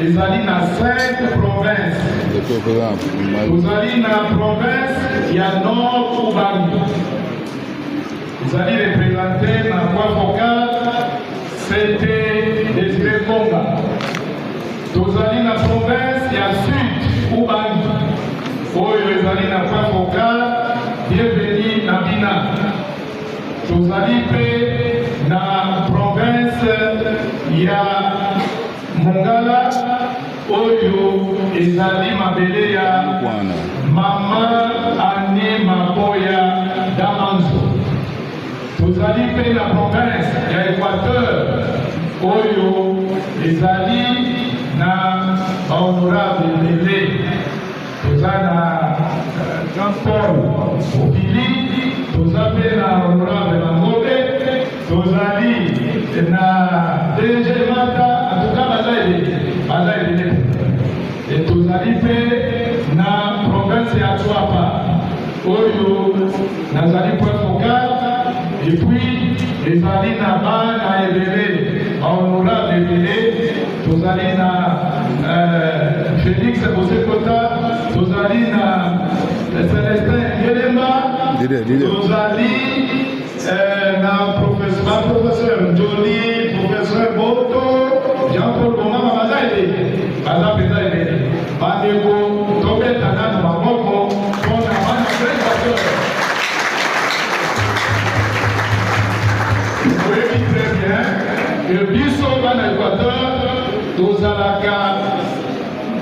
ezali na 5 provinces. Tozali na province ya Nord Ubangi. Ezali représenté na voie vocale c'était Désiré Konga. Tozali na province ya Sud Ubangi. Oyo ezali na voie vocale bienvenue na Bina. Tozali pe na province ya Mongala oyo ezali mabele ya Mama Anne Maboya Damanzo. Tozali pe na province ya Équateur oyo ezali na honorable Mele. Tozali na Jean-Paul Obili. Tozali na honorable Mangobe. Tozali na DG Mata. En tout cas, et tozali pe na province ya Chouapa oyo nazali point focal et puis ezali na bana ebele honorable ebele tozali na Félix Bosekota tozali na Célestin Gelemba tozali na professeur Jolie professeur Boto Jean-Paul Bomama Mazaide Baza Peza Ebele Bandeko Tobeta Nano Maboko Pona Mana Prédateur. Vous voyez très bien le biso bana Équateur tozalaka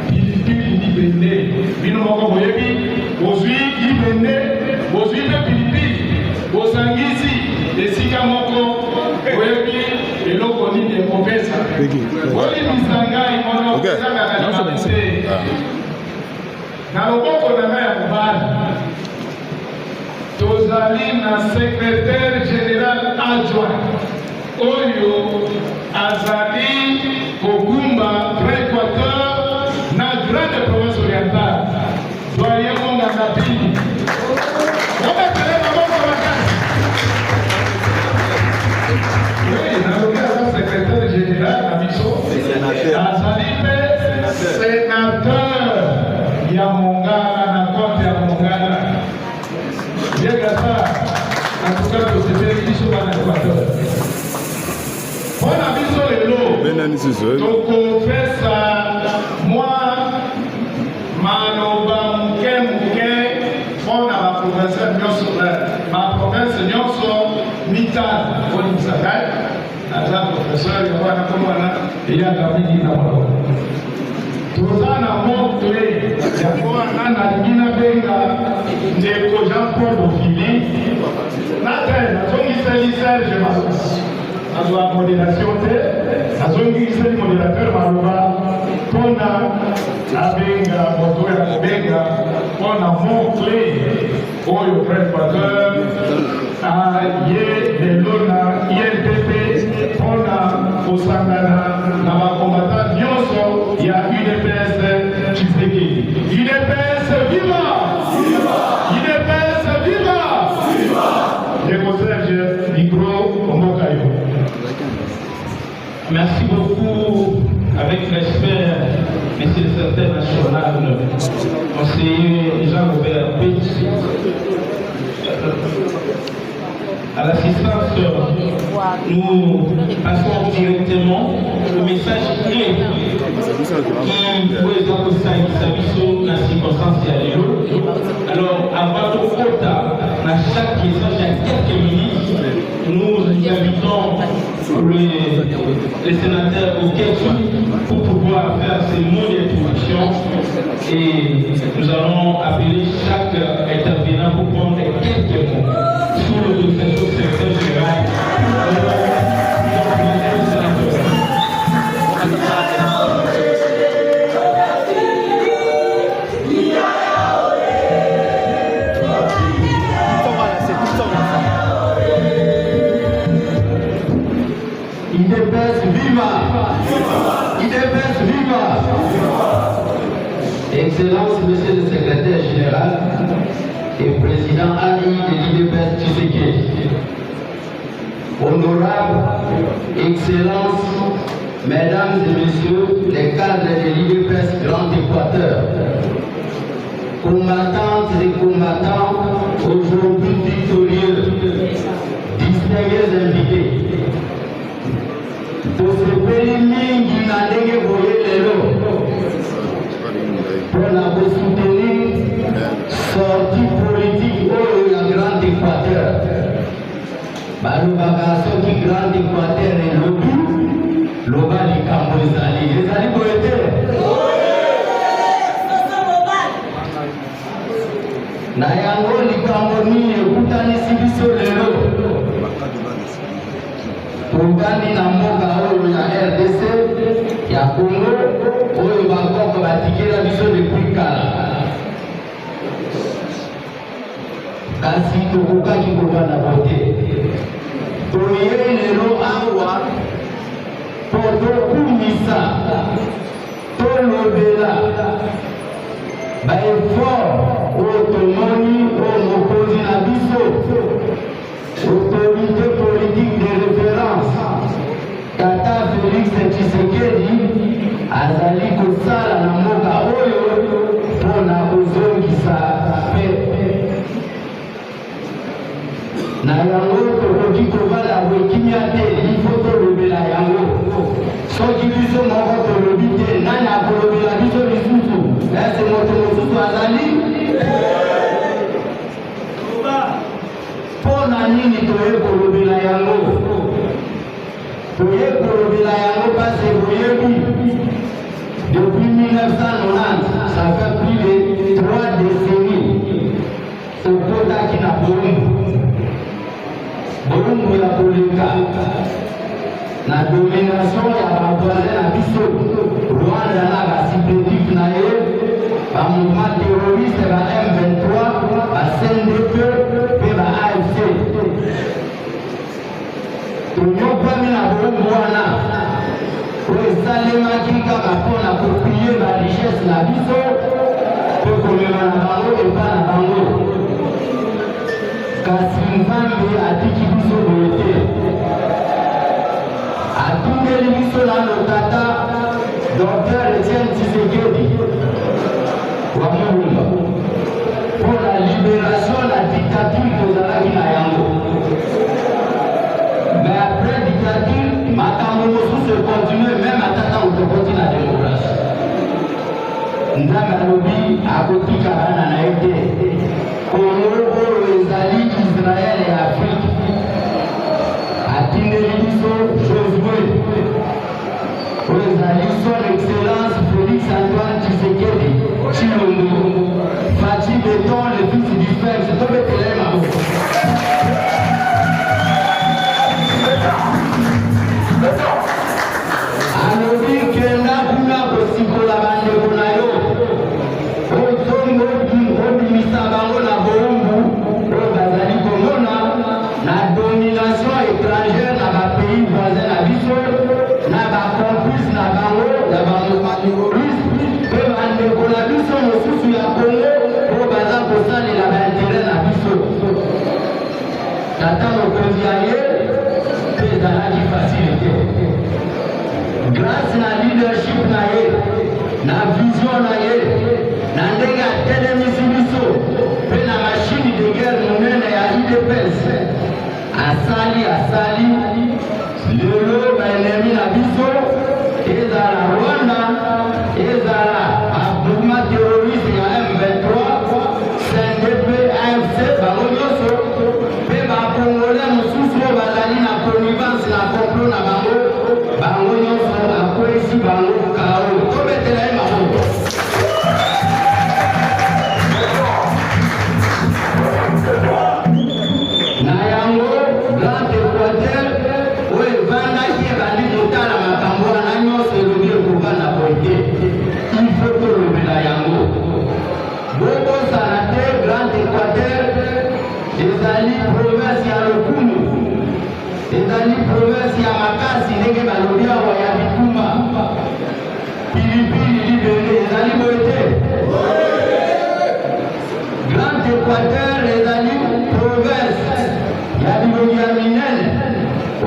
pilipili libende bino moko boyebi bozwi libende bozwi mpe pilipili bosangisi esika moko boyebi eloko nini ekopesa olimbisa ngai mono ezangaka limabe te na loboko na ngai ya mobali tozali na secrétaire général adjoint oyo azali kokumba Équateur na grande province orientale doyen Monganga Pili obetele maboko makasi nalobi aza secrétaire général na biso azali mpe sénateur ya Mongala na kote ya Mongala biekasa atuka tosepeli biso bana Équateur mpona biso lelo tokopesa mwa maloba moke mpona baprovince nyonso mitano olimisa ngai aza professeur ya wana komwana eyaka mingi na maloba toza na moto yango wana nalingi nabenga ndeko Jean Paul Ofili nate nazongiseli Serge Malusi azwa modération te azongiseli modérateur maloba mpona abenga moto ya kobenga mpona mot clé oyo Équateur aye lelo na INPP mpona kosangana na bakombata nyonso ya UDPS Tshisekedi. UDPS viva! UDPS viva! Ndeko Serge micro Mbokayo. Merci beaucoup, avec respect, Monsieur le Secrétaire national, conseiller Jean-Robert Petit, à l'assistance, nous passons directement au message clé qui peut être dans la circonstance. Alors, avant de quota, dans chaque question, chaque quelques minutes, nous invitons les sénateurs au Québec pour pouvoir faire ces mots d'introduction et nous allons appeler chaque intervenant pour prendre quelques mots sur le dossier du secrétaire général. IDPS viva! IDPS viva! Excellence, Monsieur le Secrétaire général et Président AI de l'IDPS Tshisekedi. Honorable Excellence, Mesdames et Messieurs les cadres de l'IDPS Grand Équateur, combattantes et combattants aujourd'hui victorieux, distingués invités, tosepeli mingi na ndenge boye lelo mpona kosoutenir sortie politique oyo ya Grand Équateur. balobaka soki Grand Équateur elobi loba likambo ezali boye te na yango likambo nini ekutanisi biso lelo tokani na mboka oyo ya RDC ya Congo oyo bakoko batikela biso depuis kala kasi tokokaki kovanda bote toyei lelo awa po tokumisa tolobela baeffort oyo tomoni oyo mokonzi na biso autorité politique de référence Tata Félix Tshisekedi azali kosala na mboka oyo mpona kozongisa paix. Na yango tokoki kovanda bwekimia te, ifo tolobela yango. Soki biso moko tolobi te, nani akolobela biso lisusu? Ese moto mosusu azali? toye kolobela yango parce boyebi depuis 1990 ça fait plus de 3 décennies tokotaki na bolumbu ya koleka na domination ya bavoisin na biso Rwanda na basipetif na ye bamouvement terroriste ba M23 ba CNDP mpe ba AFC tonyokwami na bolumbu wana oyo esalemaki kaka mpona kopie barichesse na biso mpe komema na bango epa na bango kasi nzambe atiki biso boye te atungeli biso nano tata Dr. Etienne Tshisekedi wa Mulumba pour la libération de la dictature tozalaki na yango. Mais après dictature makambo mosusu ekontinue même atata tokoti na démocratie. Nzambe alobi akotika bana na ye te kongo oyo ezali Israel ya Afrique atindeli biso Josué oyo ezali son excellence Félix Antoine Tshisekedi Tshilombo Fachi Beton le fils du frère tobetela ye maboko alobi kenda kuna kosikola bandeko na yo obimisa bango na bolumbu oyo bazali komona na domination étrangère na bapays voisin na biso na bacomplice na bango ya bamouvement mpe bandeko na biso mosusu ya Congo oyo baza kosalela baintere na biso tata mokonzi ya ye mpe ezalaki facile te grâce na leadership na ye na vision na ye na ndenge atelemisi biso mpe na machine de guerre monene ya UDPS asali lelo baenemi na biso ezala Rwanda ezala mouvement terroriste ya M23 CNDP AFC bango nyonso mpe bakongolais mosusu oyo bazali na connivence na complot na bango nyonso akwesi bango kao tobetela ye maboko na yango Grand Équateur oyo evandaki ebandi motala makambo wana nyonso elobi ekokana boye il faut tolobela yango bokosana te Grand Équateur ezali province ya lokumu ezali province ya makasi ndenge balobi awa ya bitumba pilipili libele ezali boye te Grand Équateur ezali province ya bilongi ya minene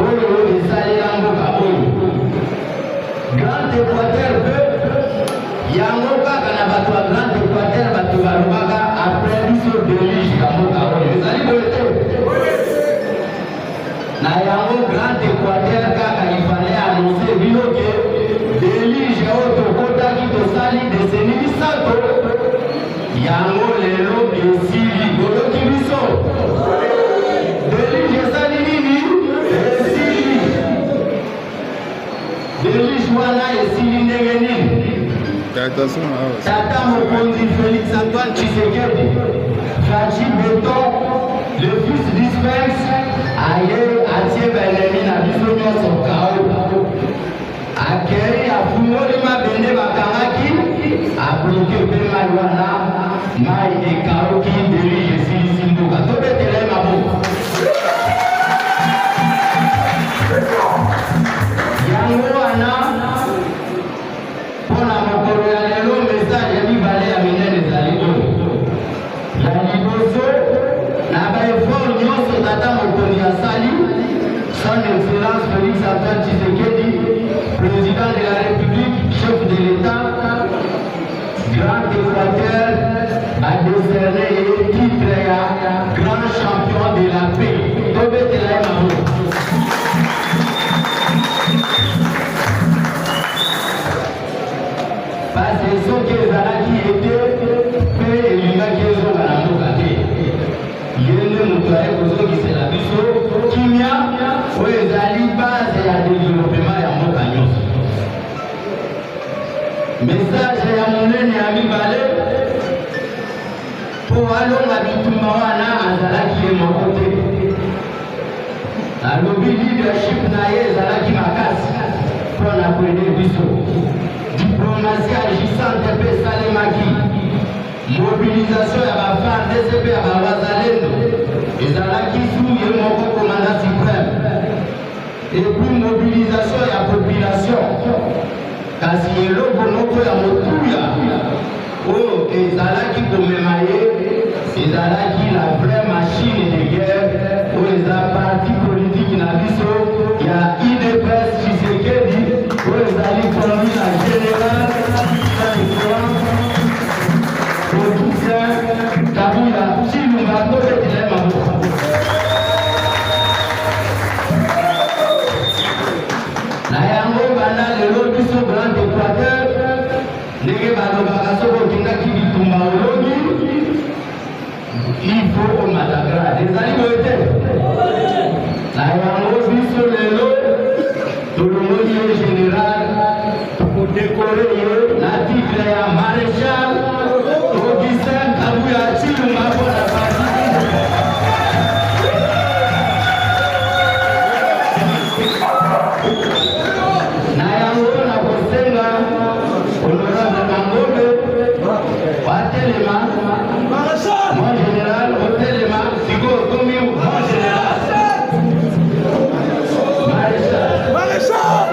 oyo esalela mboka oyo Grand Équateur mpe yango kaka na bato ya Grand Équateur bato balobaka après biso delige ya mboka oyo ezali boye te na yango Grand Équateur kaka ifale annonce bino ke delige oyo tokotaki tosali deseni misato yango lelo esili boloki biso delige esali nini esili delige wana esili ndenge nini tata mokonzi Félix Antoine Tshisekedi Fachi Beton le fils du Sphinx aye atie baenemi na biso nyonso kao akei afungoli mabende bakangaki abloke mpe mai wana mai ekauki delige esilisi mboka tobetela ye maboko yango wana mpona mokolo ya lelo message ya mibale ya minene ezali oyo ya liboso na baeffort nyonso tata mokonzi asali son excellence Félix Antoine Tshisekedi président de la République chef de l'État Grand Équateur a décerné le titre ya grand champion de la paix tobetela ye maboko parce que soki ezalaki ete mpe elingaki ezonga na mboka te ye nde moto aye kozongisela biso kimia oyo ezali base ya développement alonga bitumba wana azalaki ye moko te alobi leadership na ye ezalaki makasi mpona koede biso diplomatie agissante mpe esalemaki mobilisation ya bafandese mpe ya bawazalendo ezalaki su ye moko komanda supreme epuis mobilisation ya population kasi eloko moko ya motuya oyo ezalaki komema ye ezalaki la vraie machine de guerre oyo eza parti politique na biso ya UDPS Tshisekedi oyo ezali conduit na général producteur Kabila Chilumba tobetela ye maboko na yango banda lelo biso Grand Équateur ndenge balobaka soki okendaki bitumba olongi il faut omata grade ezali boye te na yango biso lelo tolongoli ye général tokodekore ye na titre ya maréchal Augustin Kabuya Chilumba mpona parti na yango na kosenga honorable Mangombe watelema mon général otelema siko okomi mon général maréchal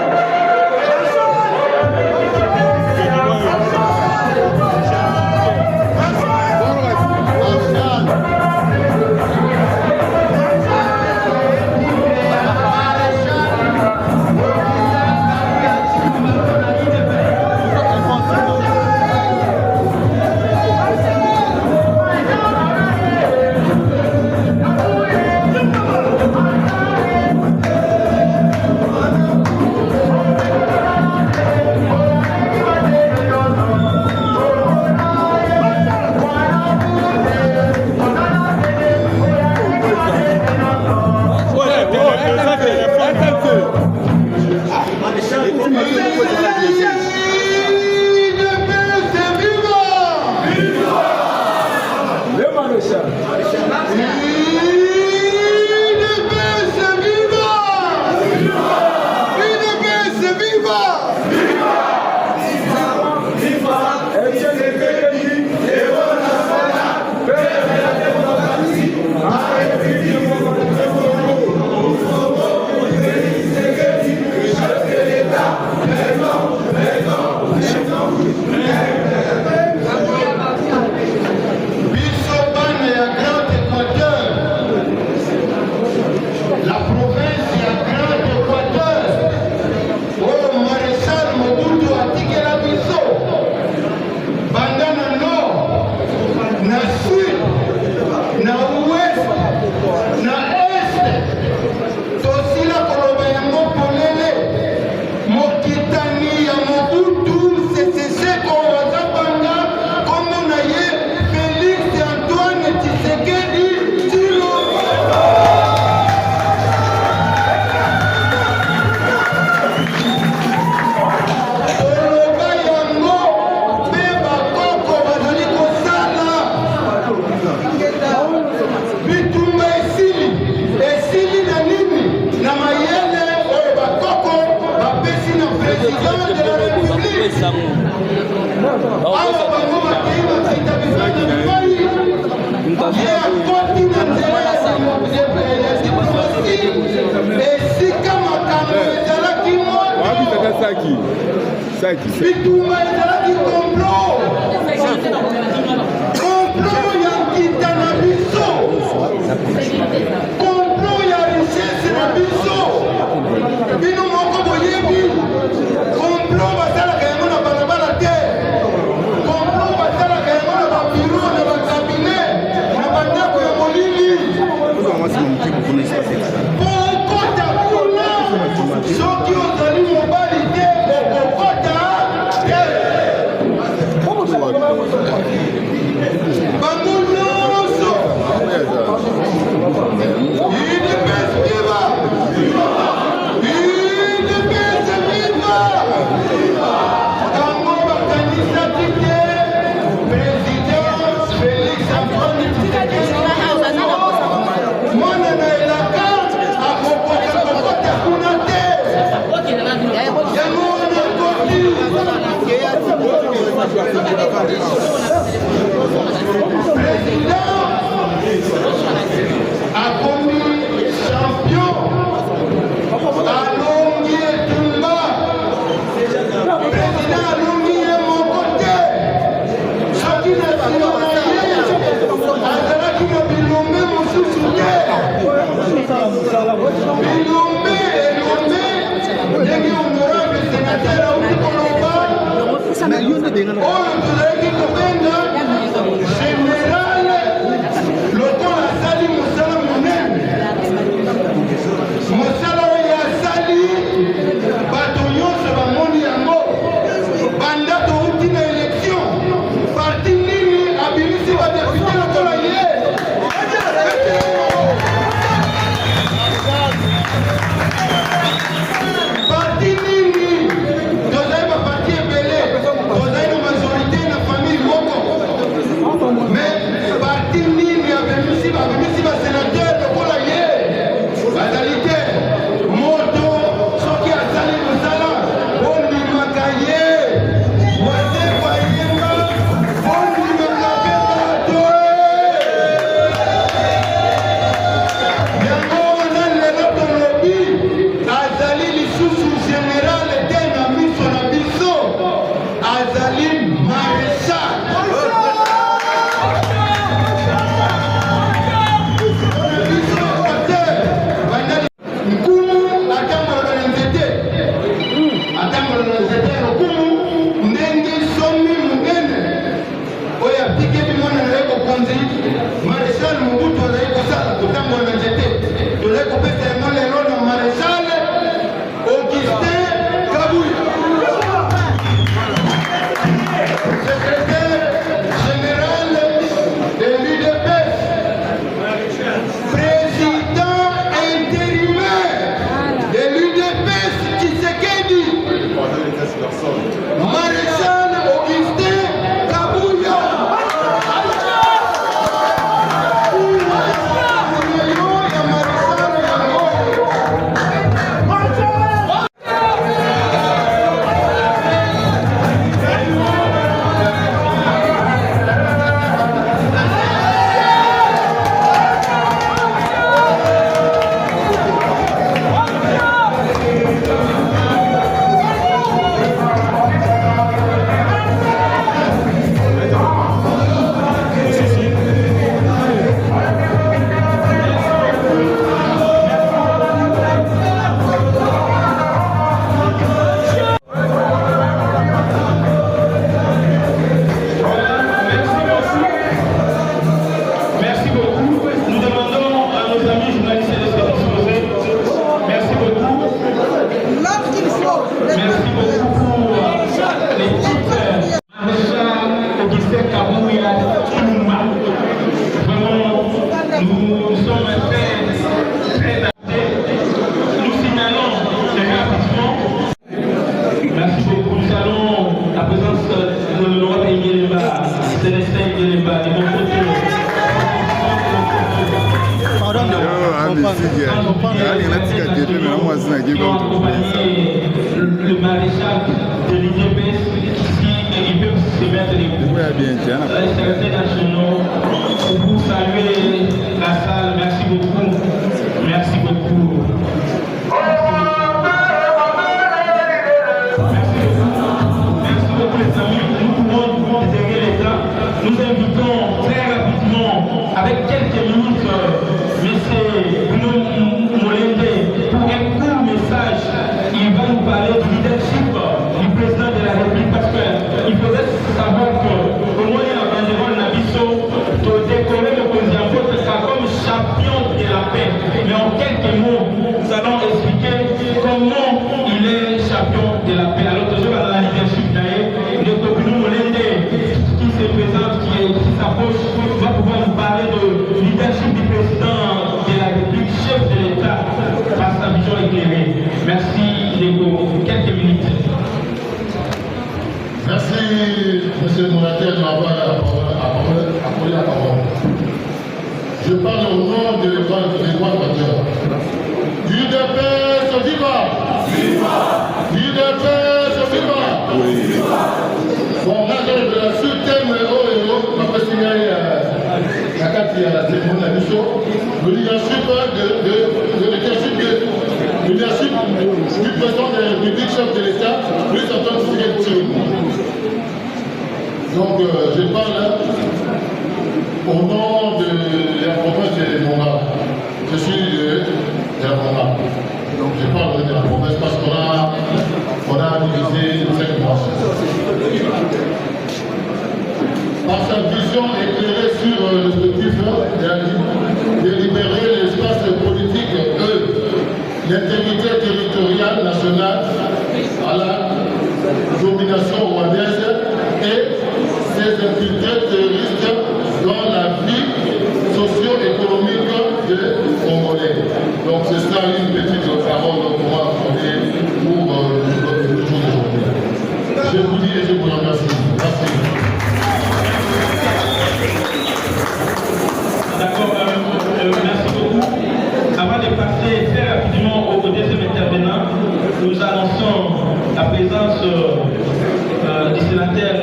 Viva! Merci beaucoup pour l'équipe Maréchal Augustin Kabouya Touma. Vraiment, nous sommes très attendus. Nous signalons très rapidement. Merci beaucoup. Nous allons la présence de l'honorable Yéléba, Célestin Yéléba, de mon côté. Le maréchal de l'IDPS ici et ils peuvent se mettre les secrétaires nationaux pour vous saluer la salle. Merci beaucoup. Merci beaucoup. Merci beaucoup les amis. Nous pouvons intégrer l'État. Nous invitons très rapidement, avec quelques minutes, M. Bruno Molende pour un court message. Il va nous parler du leadership du président de la République parce qu'il faudrait savoir qu'au moins il y a un Nabiso de décorer le président comme champion de la paix. Mais en quelques mots, nous allons expliquer comment il est champion de la paix. Alors toujours dans la leadership d'ailleurs, le Bruno Molende qui se présente, qui s'approche, va pouvoir nous parler de leadership du président de la République, chef de l'État, par sa vision éclairée. Merci, Légo. Quelques minutes. Merci, monsieur le modérateur, de m'avoir accordé la parole. Je parle au nom de l'Étoile Équateur. UDPS viva! UDPS viva! Bon, là, je la soutien ma personne la carte à la cérémonie à Bichot, le leadership du président de la République, chef de l'État, plus en tant que donc, je parle au nom de la province de Monga. Je suis de la Monga. Donc, je parle de la province parce qu'on a divisé 5 mois. Par sa vision éclairée sur l'objectif de libérer l'espace politique l'intégrité territoriale nationale à la domination rwandaise et ses infiltrés terroristes dans la vie socio-économique des Congolais. Donc c'est ça une petite parole qu'on va accorder pour le jour d'aujourd'hui. Je vous dis et je vous remercie. Merci. D'accord, merci beaucoup. Avant de passer très rapidement au deuxième intervenant, nous annonçons la présence du sénateur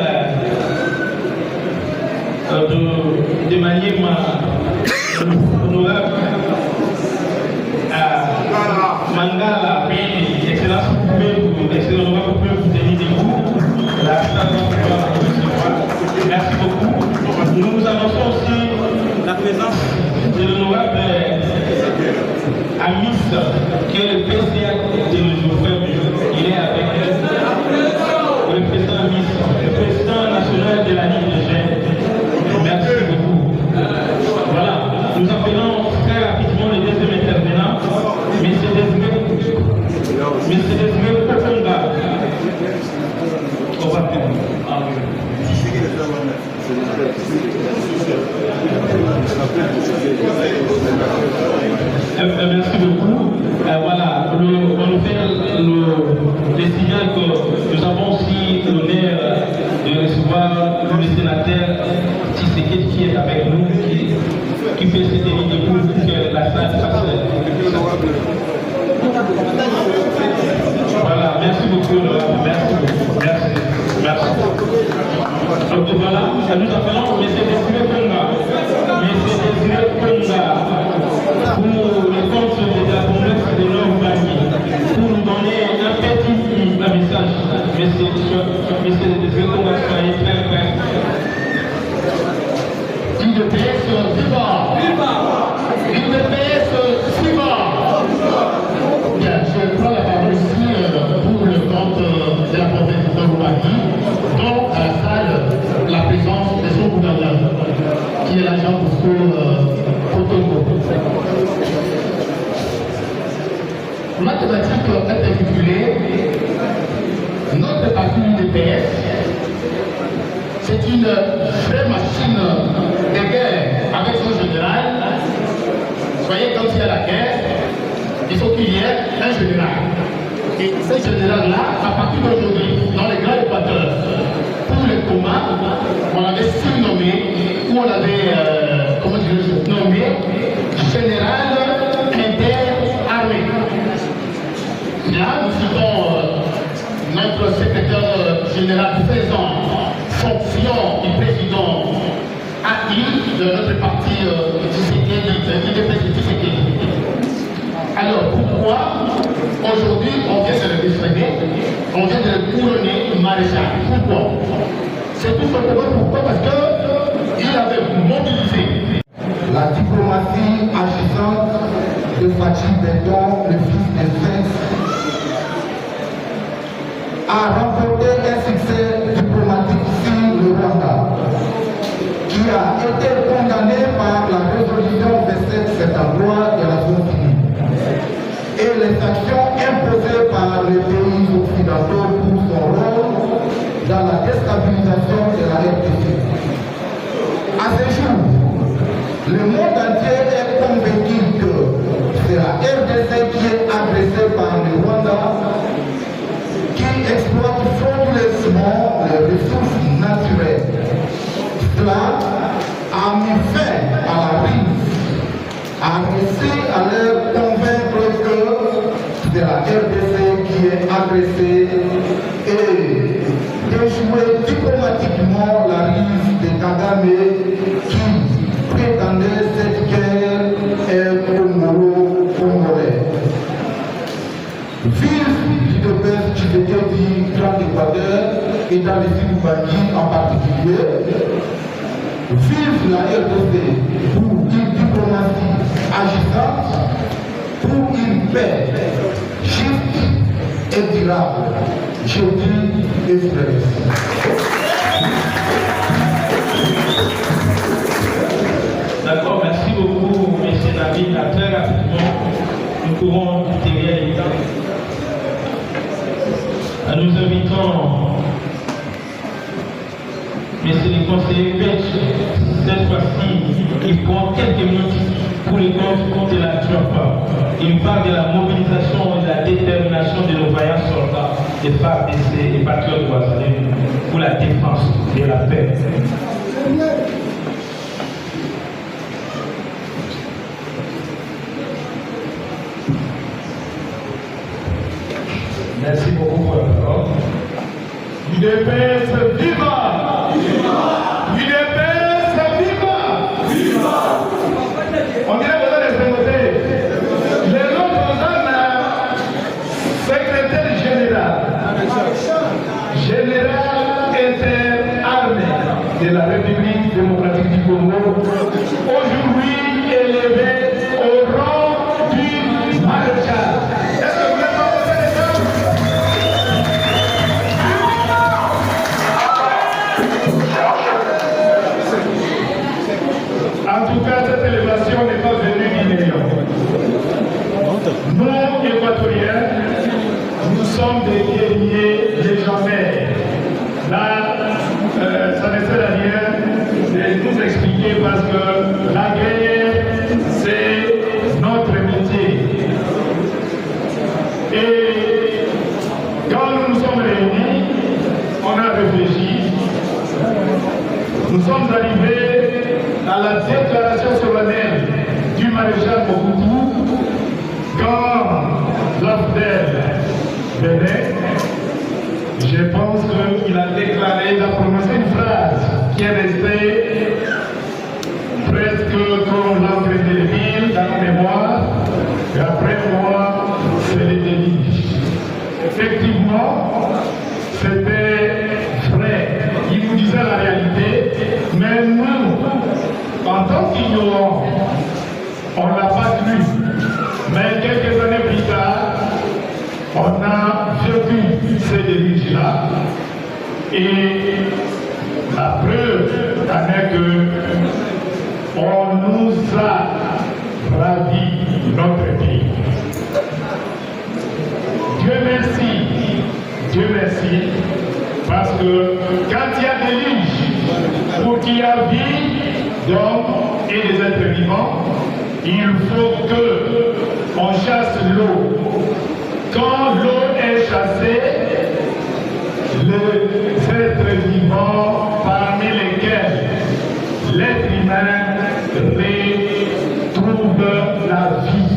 de Maniema, honorable Mangala, excellence, vous pouvez vous tenir debout. Merci beaucoup. Nous annonçons aussi la présence de l'honorable Amis, qui est le PCA de Geoffrey. Il est avec le président Amis, le président national de la Ligue de Gênes. Merci beaucoup. Voilà, nous appelons très rapidement le deuxième intervenant, M. Désiré Poponga. Au revoir. Merci beaucoup. Voilà, on nous fait le signal que nous avons aussi l'honneur de recevoir le sénateur Tshisekedi qui est avec nous, qui fait cette émission pour que la salle fasse. Voilà, merci beaucoup. Merci beaucoup. Merci. Donc voilà, nous appelons M. Désiré Ponga. M. Désiré Ponga pour le compte de la province de Nord-Ubangi, pour nous donner un petit message. M. Désiré Ponga, soyez très prêts. UDPS viva! UDPS viva! Bien, je prends la parole ici pour le compte de la province de Nord-Ubangi, dont à la salle la présence de son gouverneur, qui est l'agent pour Potongo. Ma thématique est intitulée vraie machine de guerre avec son général. Soyez quand il y a la guerre, il faut qu'il y ait un général. Et ce général-là, à partir d'aujourd'hui, dans les grands équateurs, pour les combats, on avait surnommé, ou on avait, nommé général interarmé. Là, nous citons notre secrétaire général faisant fonction du président acquis de notre parti Tshisekedi. Alors pourquoi aujourd'hui on vient de le défrayer, on vient de le couronner maréchal? Pourquoi? C'est tout simplement pourquoi? Parce qu'il avait mobilisé la diplomatie agissante de Fachi Benton, le fils des Sphinx, a remporté un succès diplomatique sur le Rwanda, qui a été condamné par la résolution 2773 de la Nations Unies et les sanctions imposées par les pays occidentaux pour son rôle dans la déstabilisation de la RDC. À ce jour, le monde entier est convaincu que c'est la RDC qui est agressée par le Rwanda, qui exploite frauduleusement les ressources naturelles. Cela a mis fin à la crise, a réussi à leur convaincre que c'est la RDC qui est agressée et d'échouer diplomatiquement la crise de Kagame qui prétendait cette guerre est congolais. Vive l'UDPS Tshisekedi Grand Équateur et dans les Sud-Bangui en particulier. Vive la RDC pour une diplomatie agissante, pour une paix juste et durable. Je dis et D'accord, merci beaucoup, M. David. Très rapidement, nous pourrons derrière les temps. Nous invitons M. le conseiller Belge, cette fois-ci, il prend quelques minutes pour le compte de la Trump. Il parle de la mobilisation et de la détermination de nos vaillants soldats, des FARDC et patriotes voisins pour la défense de la paix. Merci beaucoup pour la parole. UDPS viva! UDPS viva! On dirait besoin de se noter. Les noms concernent secrétaire général interarmé de la République démocratique du Congo, aujourd'hui élevé au rang du maréchal. Est-ce que vous n'êtes pas posé les gens? En tout cas, cette élévation n'est pas venue d'ignorance. Nous, Équatoriens, nous sommes des guerriers légendaires. Là, ça ne sert à rien de nous expliquer parce que la guerre, c'est notre métier. Et quand nous nous sommes réunis, on a réfléchi. Nous sommes arrivés à la déclaration solennelle du maréchal Mobutu quand l'AFDEL venait. Je pense qu'il a déclaré, il a prononcé une phrase qui est restée presque comme l'encre de l'île dans nos mémoires. Et après moi, c'est le déluge. Effectivement, c'était vrai. Il nous disait la réalité, mais nous, en tant qu'ignorants, on ne l'a pas cru. Mais quelques années plus tard, on a vécu ces déluges-là. Et la preuve en est que on nous a ravi notre pays. Dieu merci, parce que quand il y a déluge, Pour qu'il y ait vie d'hommes et des êtres vivants, il faut que on chasse l'eau. Quand l'eau est chassée, les êtres vivants, parmi lesquels l'être humain retrouve la vie.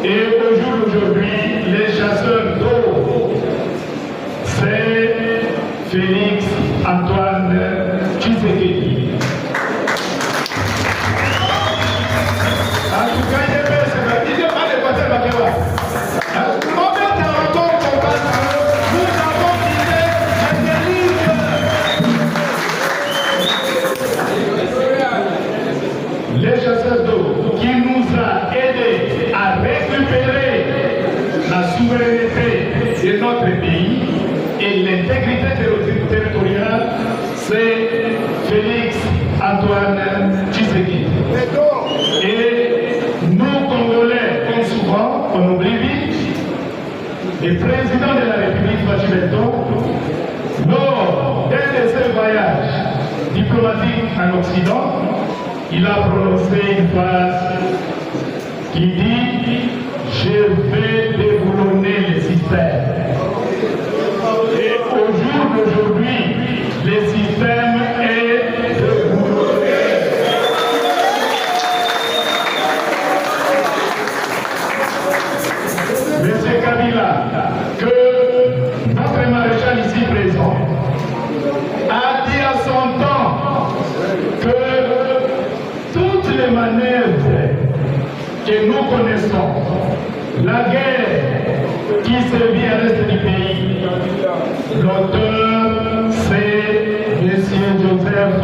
Et au jour d'aujourd'hui, les chasseurs d'eau, c'est Félix Antoine Tshisekedi. En tout cas, il n'est pas de passer la guerre. Les chasseurs d'eau qui nous a aidés à récupérer la souveraineté de notre pays et l'intégrité territoriale, c'est Félix Antoine Tshisekedi. Et nous, Congolais, comme souvent, on oublie vite, le président de la République, Fatou Beton, lors d'un de ses voyages diplomatiques en Occident, il a prononcé une phrase qui dit « Je vais déboulonner le système ». Et au jour d'aujourd'hui, le système est déboulonné. Monsieur Kabila, que notre maréchal ici présent a dit à son temps que toutes les manœuvres que nous connaissons, la guerre qui sévit à l'est du pays, l'auteur c'est M. Joseph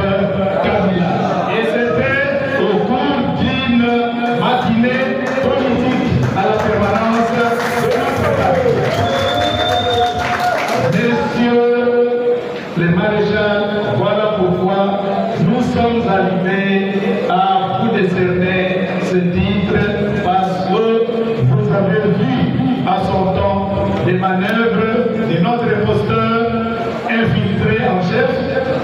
Kabila. Et c'était au cours d'une matinée politique à la permanence de notre parti. Messieurs les maréchals, voilà pourquoi nous sommes allumés à vous décerner ce titre, parce que vous avez vu à son temps les manœuvres de notre imposteur infiltré en chef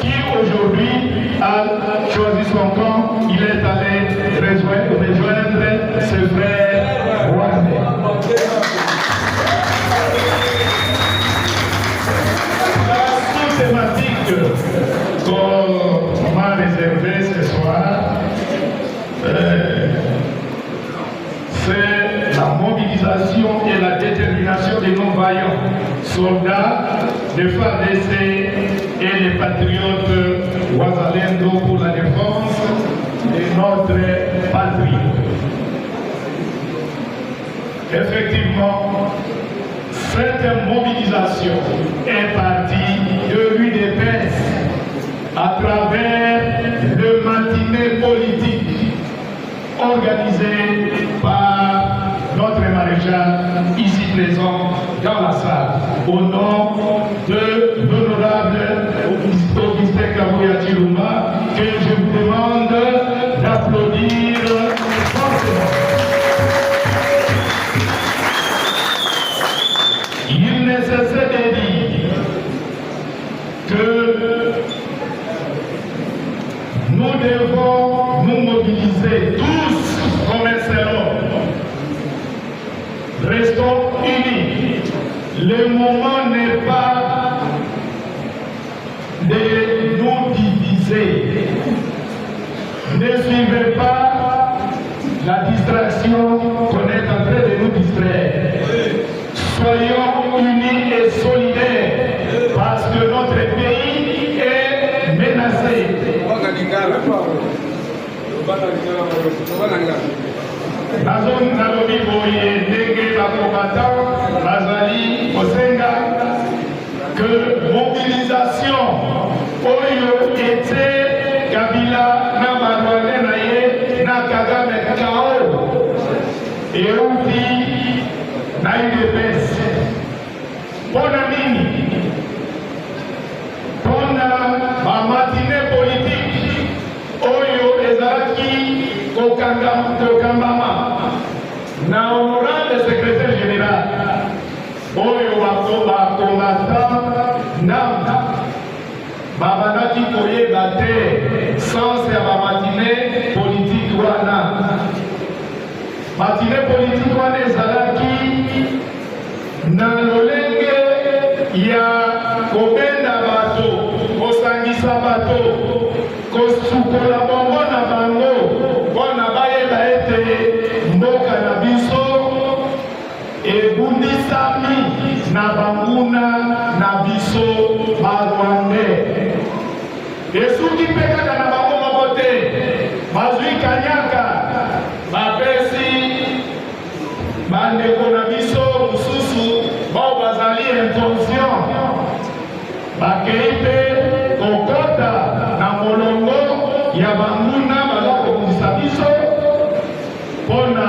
qui aujourd'hui a choisi son camp. Il est allé rejoindre ses frères rwandais. La sous-thématique qu'on m'a réservée ce soir, c'est la mobilisation et la détermination de nos vaillants soldats, de FARDC et les patriotes Wazalendo pour la défense de notre patrie. Effectivement, cette mobilisation est partie de l'UDPS à travers le matinée politique organisé par notre maréchal ici présent dans la salle, au nom de l'honorable Augustin Kabuya Chilumba, que je vous demande d'applaudir fortement. Il ne cessait de dire que nous devons nous mobiliser tous comme un seul homme. Restons unis. Le moment n'est pas de nous diviser. Ne suivez pas la distraction qu'on est en train de nous distraire. Soyons unis et solidaires parce que notre pays est menacé. Nazon nalobi boye ndenge bakobata bazali kosenga que mobilisation oyo ete Kabila na barwane na ye na Kagame kao euti na UDPS pona nini pona bamatine politique oyo ezalaki kokambama na honorable secrétaire général oyo bakomata na babandaki koyeba te sens ya bamatine politique wana. Matine politique wana ezalaki na lolenge ya kobenda bato, kosangisa bato, kosukola bongo na bango mpona bayeba ete mboka na biso ebundisami na banguna na biso barwandais. Esuki mpe kaka na bango moko te, bazwi kanyaka bapesi bandeko na biso mosusu bao bazali intention bakei mpe kokota na molongo ya banguna baza kobundisa biso mpona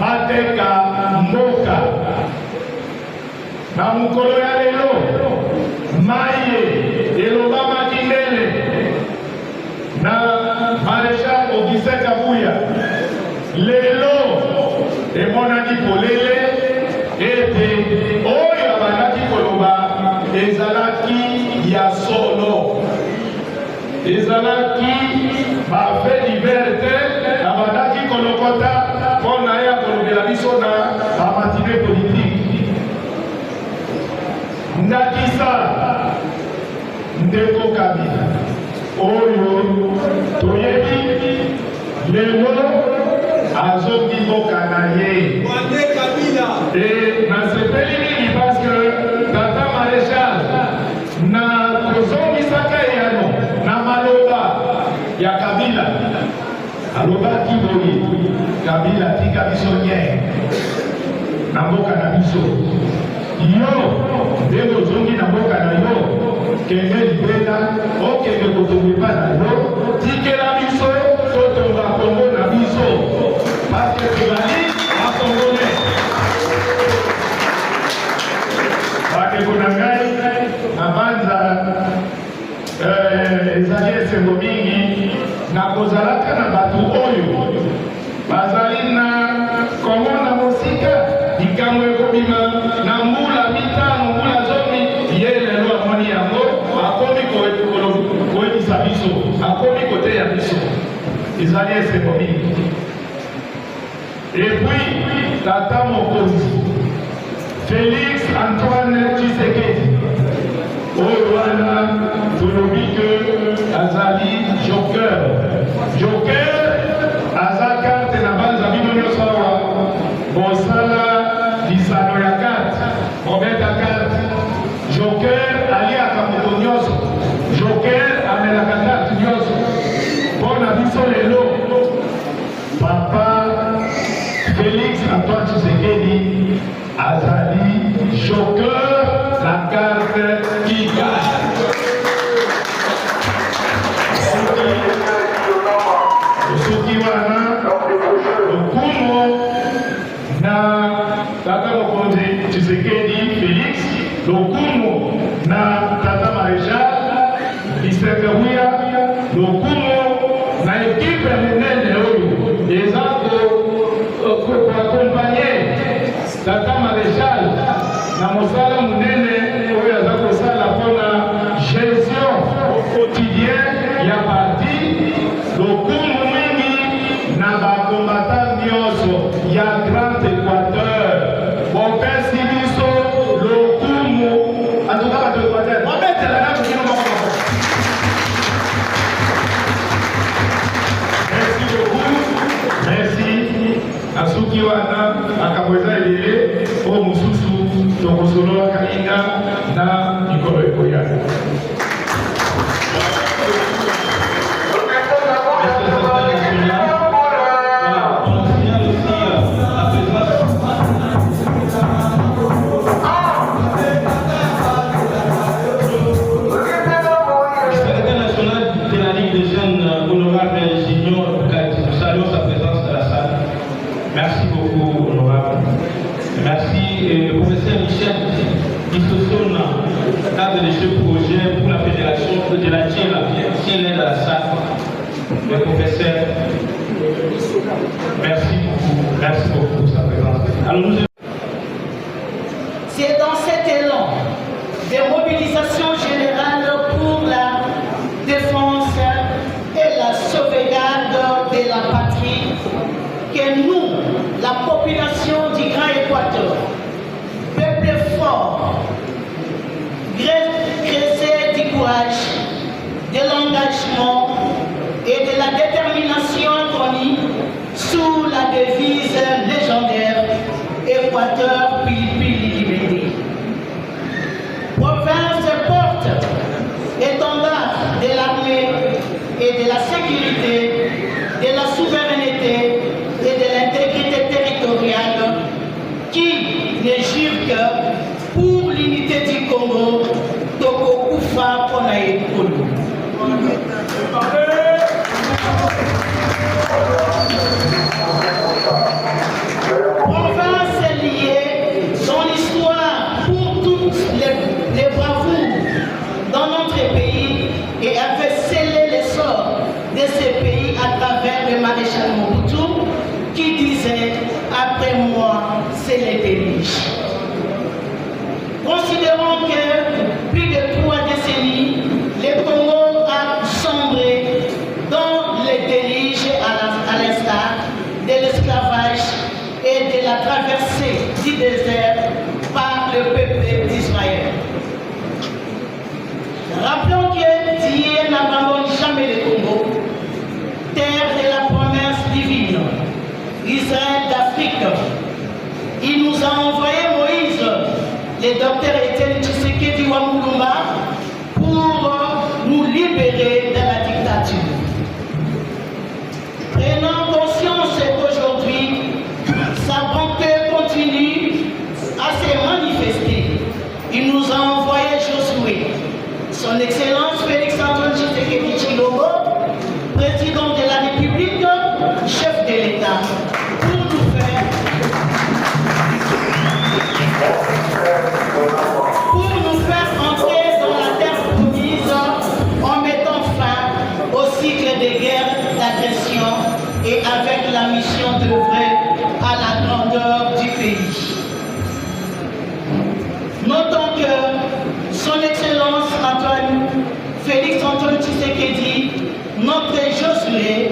bateka mboka. Na mokolo ya lelo maye elobamaki ndele na maréchal Augustin Kabuya. Lelo emonani polele ete oyo abandaki koloba ezalaki ya solo, ezalaki bafe divers te, abandaki kolokota mpona ya kolobela biso na bamatine politike. Ndakisa ndeko Kabila oyo toyebi lelo azongi mboka na ye. Et nasepeli mingi parce que tata maréchal na kozongisaka eyano na maloba ya Kabila alobaki boye Kabila tika biso nye na mboka na biso. Yo ndenge ozongi na mboka na yo kende libela okende kotongepa na yo tikela biso totonga Kongo na biso parce que tozali bakongole. Bandeko na ngai na banza ezali esengo mingi na kozalaka na bato oyo bazali na Kongo na mosika likambo ekobima na mbula mitano mbula zomi ye lelo amoni yango akomi koyebisa biso, akomi koteya biso. Ezali esengo mingi. Et puis tata mokonzi Félix Antoine Tshisekedi oyo wana tolobi ke azali joker. Joker aza karte na banza bino nyonso awa bosala lisano ya karte obeta karte. Joker aliaka moto nyonso, joker amelaka karte nyonso. Mpona biso lelo papa Félix Antoine Tshisekedi azali joker la carte qui gagne. Soki wana lokumu na tata mokonzi Tshisekedi Félix, lokumu na tata maréchal Augustin Kabuya, lokumu na ekipe monene oyo eza koakompanye tata maréchal na mosala monene oyo aza kosala mpona gestion quotidien ya parti. Lokumu mingi na bakombata nyonso ya Grand Équateur bopesi biso lokumu atuka bato Équateur babetela na bokino moko. Merci beaucoup. Merci. Asuki wana akamweza elele o mususu tokosolola kalinga na mikolo ekoyana. Merci beaucoup, honorable. Merci, le professeur Michel Dissosona, cadre de ce projet pour la fédération de la Tchèla, qui est dans la salle. Le professeur, merci beaucoup pour sa présence. Alors, c'est dans cet élan de mobilisation générale pour la défense courage, de l'engagement et de la détermination chronique sous la devise légendaire Équateur Pili Libéré. Province porte étendard de l'armée et de la sécurité, de la souveraineté et de l'intégrité territoriale qui ne jure que pour l'unité du Congo, Toko Koufa Konae Kolo. Province liée, son histoire pour toutes les bravoures dans notre pays et avait scellé l'essor de ces pays à travers le maréchal Mobutu qui disait « Après moi, c'est les délices ». Considérons que plus de 3 décennies, le Congo a sombré dans les délices à l'instar de l'esclavage et de la traversée du désert par le peuple d'Israël. Rappelons que Dieu n'abandonne jamais le Congo, terre de la promesse divine, Israël d'Afrique. Il nous a envoyé Moïse, le docteur Étienne Tshisekedi Wamulumba, pour nous libérer de la dictature. Prenons conscience qu'aujourd'hui, sa bonté continue à se manifester. Il nous a envoyé Josué, son Excellence Félix-Antoine Tshisekedi Tshilombo, président de la République, chef de l'État, pour nous faire entrer dans la terre promise en mettant fin au cycle de guerre, d'agression et avec la mission d'œuvrer à la grandeur du pays. Notons que son Excellence Félix-Antoine Tshisekedi, notre Josué,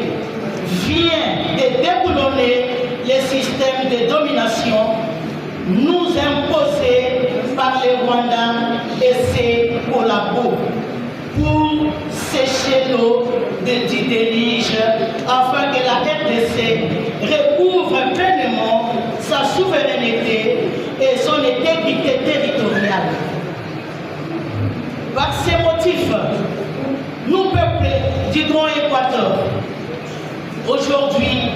vient de déboulonner les systèmes de domination nous imposés par les Rwandais et ses collabos pour sécher l'eau de Tidélige afin que la RDC recouvre pleinement sa souveraineté et son intégrité territoriale. Par ces motifs, nous, peuple du Grand Équateur, aujourd'hui,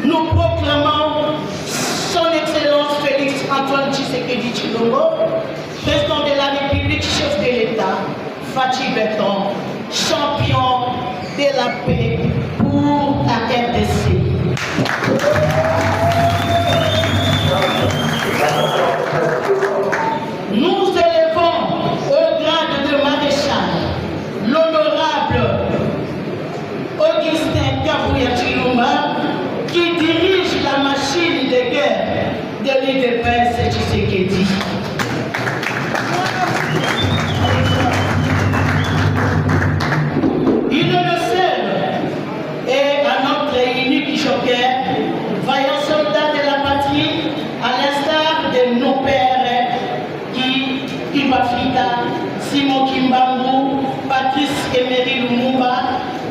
nous proclamons son Excellence Félix-Antoine Tshisekedi Tshilombo, président de la République, chef de l'État, Fachi Beton, champion de la paix pour la RDC. Nous élevons au grade de maréchal l'honorable Augustin Kabuya Tshilombo, qui dirige la machine de guerre de l'UDPS Tshisekedi. Il est le seul et à notre unique joker, vaillant soldat de la patrie, à l'instar de nos pères Kibafita, Simon Kimbangu, Patrice Emery Lumumba,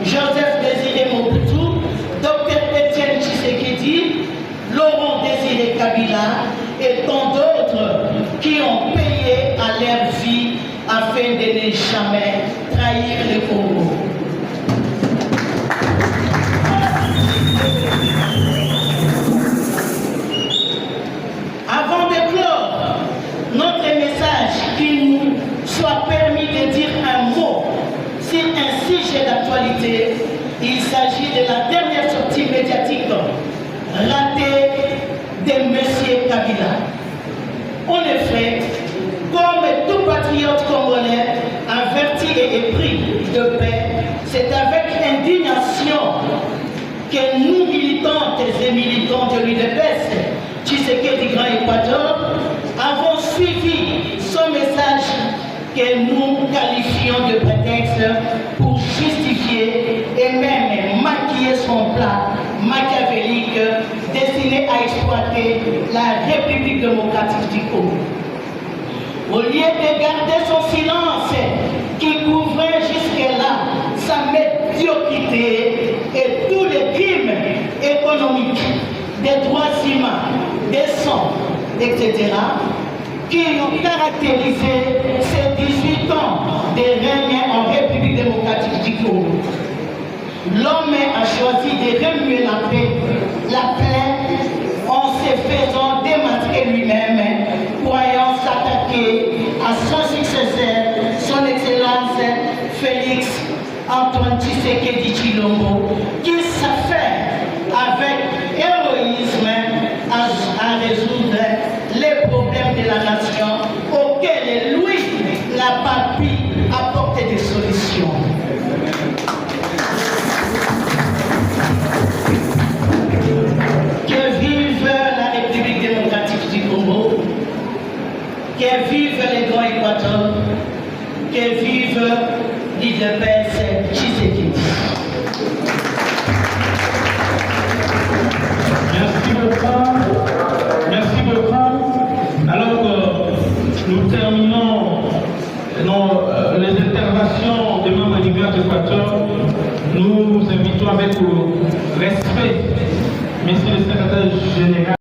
Joseph Désiré Mobutu, Dr Étienne Tshisekedi, Laurent Désiré Kabila et tant d'autres qui ont payé à leur vie afin de ne jamais trahir le Congo. Avant de clore notre message, qu'il nous soit permis de dire un mot sur un sujet d'actualité. Il s'agit de la dernière sortie médiatique ratée de M. Kabila. En effet, comme tout patriote congolais averti et épris de paix, c'est avec indignation que nous, militantes et militants de l'UDPS, Tshisekedi Grand Équateur, avons suivi son message que nous qualifions de prétexte pour justifier et même maquiller son plan machiavélique destiné à exploiter la République démocratique du Congo. Au lieu de garder son silence qui couvrait etc., qui ont caractérisé ces 18 ans de règne en République démocratique du Congo. L'homme a choisi de remuer la plaie en se faisant démasquer lui-même, croyant s'attaquer à son successeur, son Excellence Félix Antoine Tshisekedi Tshilombo, qui s'affaire avec héroïsme à résoudre les problèmes de la nation auxquels lui n'a pas pu apporter des solutions. Que vive la République démocratique du Congo, que vive les grands Équateurs, que vive l'IDPS Tshisekedi. Merci beaucoup. Merci beaucoup. Alors, nous terminons les interventions des membres du Grand Équateur. Nous invitons avec respect, Monsieur le secrétaire général.